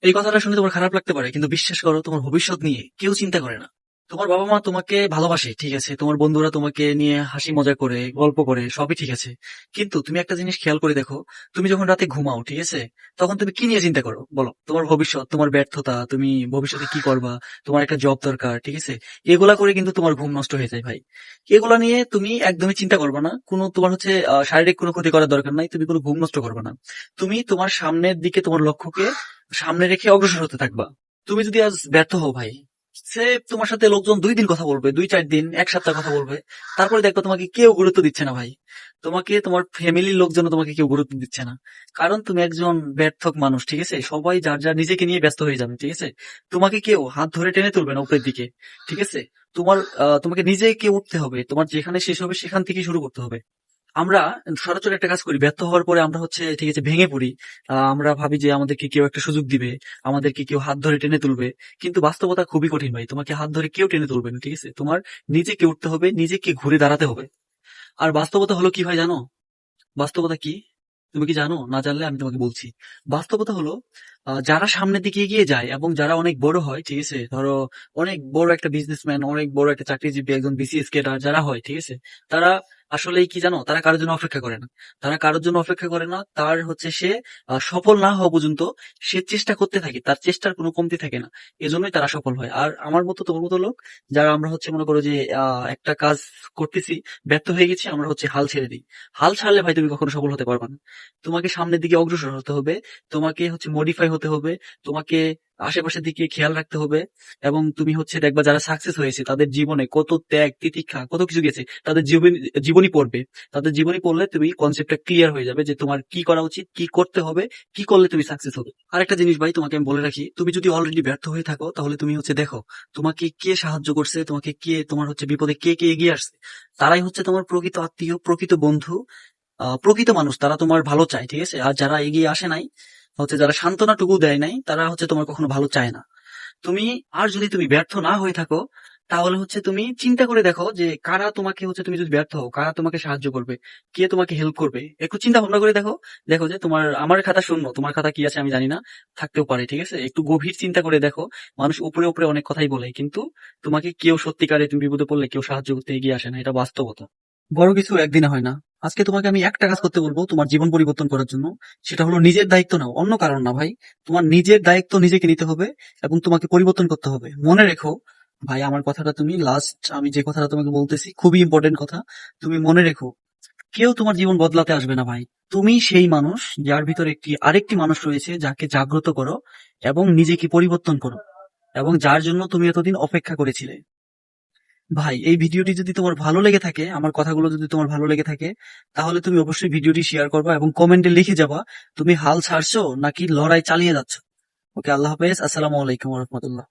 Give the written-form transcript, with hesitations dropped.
এই কথাটা শুনে তোমার খারাপ লাগতে পারে, কিন্তু বিশ্বাস করো, তোমার ভবিষ্যৎ নিয়ে কেউ চিন্তা করে না। তোমার বাবা মা তোমাকে ভালোবাসে, ঠিক আছে, তোমার বন্ধুরা তোমাকে নিয়ে হাসি মজা করে, গল্প করে, সবই ঠিক আছে। কিন্তু তুমি একটা জিনিস খেয়াল করে দেখো, তুমি যখন রাতে ঘুমাও, ঠিক আছে, তখন তুমি কি নিয়ে চিন্তা করো বলো? তোমার ভবিষ্যৎ, তোমার ব্যর্থতা, তুমি ভবিষ্যতে কি করবা, তোমার একটা জব দরকার, ঠিক আছে। এগুলা করে কিন্তু তোমার ঘুম নষ্ট হয়ে যায় ভাই। এগুলা নিয়ে তুমি একদমই চিন্তা করবে না। কোনো তোমার হচ্ছে শারীরিক কোনো ক্ষতি করার দরকার নাই, তুমি কোনো ঘুম নষ্ট করবে না। তুমি তোমার সামনের দিকে, তোমার লক্ষ্যকে সামনে রেখে অগ্রসর হতে থাকবা। তুমি যদি আজ ব্যর্থ হও ভাই, সে তোমার সাথে লোকজন 2 দিন কথা বলবে, 2-4 দিন, 1 সপ্তাহ কথা বলবে, তারপরে দেখবা তোমাকে কেউ গুরুত্ব দিচ্ছে না ভাই। তোমাকে তোমার ফ্যামিলির লোকজন তোমাকে কেউ গুরুত্ব দিচ্ছে না। কারণ তুমি একজন ব্যর্থ মানুষ, ঠিক আছে। সবাই যার যার নিজেকে নিয়ে ব্যস্ত হয়ে যাবে, ঠিক আছে। তোমাকে কেউ হাত ধরে টেনে তুলবে না উপরের দিকে, ঠিক আছে। তোমাকে নিজেকে উঠতে হবে, তোমার যেখানে শেষ হবে সেখান থেকে শুরু করতে হবে। আমরা সচরাচর একটা কাজ করি, ব্যর্থ হওয়ার পরে আমরা হচ্ছে, ঠিক আছে, ভেঙে পড়ি। আমরা ভাবি যে আমাদেরকে কেউ একটা সুযোগ দিবে, আমাদেরকে কেউ হাত ধরে টেনে তুলবে। কিন্তু বাস্তবতা খুবই কঠিন ভাই, তোমাকে হাত ধরে কেউ টেনে তুলবে না, ঠিক আছে। তোমার নিজেকে উঠতে হবে, নিজেকে ঘুরে দাঁড়াতে হবে। আর বাস্তবতা হলো কি ভাই জানো? বাস্তবতা কি? তুমি কি জানো? না জানলে আমি তোমাকে বলছি। বাস্তবতা হলো, যারা সামনের দিকে এগিয়ে যায় এবং যারা অনেক বড় হয়, ঠিক আছে, ধরো অনেক বড় একটা বিজনেসম্যান, অনেক বড় একটা চাকরিজীবী, একজন বিসিএস ক্যাডার যারা হয়, ঠিক আছে, তারা আসলেই কি জানো, তারা কারোর জন্য অপেক্ষা করে না। তারা কারোর জন্য অপেক্ষা করে না, তার হচ্ছে সে সফল না হওয়া পর্যন্ত সে চেষ্টা করতে থাকে, তার চেষ্টার কোনো কমতি থাকে না। এজন্যই তারা সফল হয়। আর আমার মতো, তোমার মতো লোক যারা আমরা হচ্ছে মনে করো যে একটা কাজ করতেছি, ব্যর্থ হয়ে গেছি, আমরা হচ্ছে হাল ছেড়ে দিই। হাল ছাড়লে ভাই তুমি কখনো সফল হতে পারবে না। তোমাকে সামনের দিকে অগ্রসর হতে হবে, তোমাকে হচ্ছে মডিফাই হতে হবে, তোমাকে আশেপাশের দিকে খেয়াল রাখতে হবে। এবং তুমি হচ্ছে দেখবা যারা সাকসেস হয়েছে তাদের জীবনে কত ত্যাগ তিতিক্ষা কত কিছু গেছে, তাদের জীবনী পড়বে। তাদের জীবনী পড়লে তুমি কনসেপ্টটা ক্লিয়ার হয়ে যাবে যে তোমার কি করা উচিত, কি করতে হবে, কি করলে তুমি সাকসেস হবে। আর একটা জিনিস ভাই তোমাকে আমি বলে রাখি, তুমি যদি অলরেডি ব্যর্থ হয়ে থাকো তাহলে তুমি হচ্ছে দেখো তোমাকে কে সাহায্য করছে, তোমাকে কে, তোমার হচ্ছে বিপদে কে কে এগিয়ে আসছে। তারাই হচ্ছে তোমার প্রকৃত আত্মীয়, প্রকৃত বন্ধু, প্রকৃত মানুষ। তারা তোমার ভালো চায়, ঠিক আছে। আর যারা এগিয়ে আসে নাই, হচ্ছে যারা সান্ত্বনাটুকু দেয় নাই, তারা হচ্ছে তোমার কখনো ভালো চায় না। তুমি, আর যদি তুমি ব্যর্থ না হয়ে থাকো, তাহলে হচ্ছে তুমি চিন্তা করে দেখো যে কারা তোমাকে হচ্ছে, তুমি যদি ব্যর্থ হও কারা তোমাকে সাহায্য করবে, কে তোমাকে হেল্প করবে। একটু চিন্তা ভাবনা করে দেখো। দেখো যে তোমার, আমার খাতা শূন্য, তোমার খাতা কি আছে আমি জানি না, থাকতেও পারে, ঠিক আছে। একটু গভীর চিন্তা করে দেখো। মানুষ উপরে উপরে অনেক কথাই বলে, কিন্তু তোমাকে কেউ সত্যিকারে তুমি বিপদে পড়লে কেউ সাহায্য করতে এগিয়ে আসে না, এটা বাস্তবতা। বড় কিছু একদিনে হয় না। আজকে তোমাকে আমি একটা কাজ করতে বলবো তোমার জীবন পরিবর্তন করার জন্য। সেটা হলো নিজের দায়িত্ব নাও, অন্য কারণ না ভাই। তোমার নিজের দায়িত্ব নিজেকে নিতে হবে এবং তোমাকে পরিবর্তন করতে হবে। মনে রেখো ভাই, আমার কথাটা তুমি লাস্ট, আমি যে কথাটা তোমাকে বলতেছি খুবই ইম্পর্টেন্ট কথা। তুমি মনে রেখো, কেউ তোমার জীবন বদলাতে আসবে না ভাই। তুমি সেই মানুষ যার ভিতরে আরেকটি মানুষ রয়েছে, যাকে জাগ্রত করো এবং নিজেকে পরিবর্তন করো, এবং যার জন্য তুমি এতদিন অপেক্ষা করেছিলে। ভাই, এই ভিডিওটি যদি তোমার ভালো লেগে থাকে, আমার কথাগুলো যদি তোমার ভালো লেগে থাকে, তাহলে তুমি অবশ্যই ভিডিওটি শেয়ার করবা এবং কমেন্টে লিখে যাবা তুমি হাল ছাড়ছো নাকি লড়াই চালিয়ে যাচ্ছ। ওকে, আল্লাহ হাফেজ, আসসালামু আলাইকুম রহমতুল্লাহ।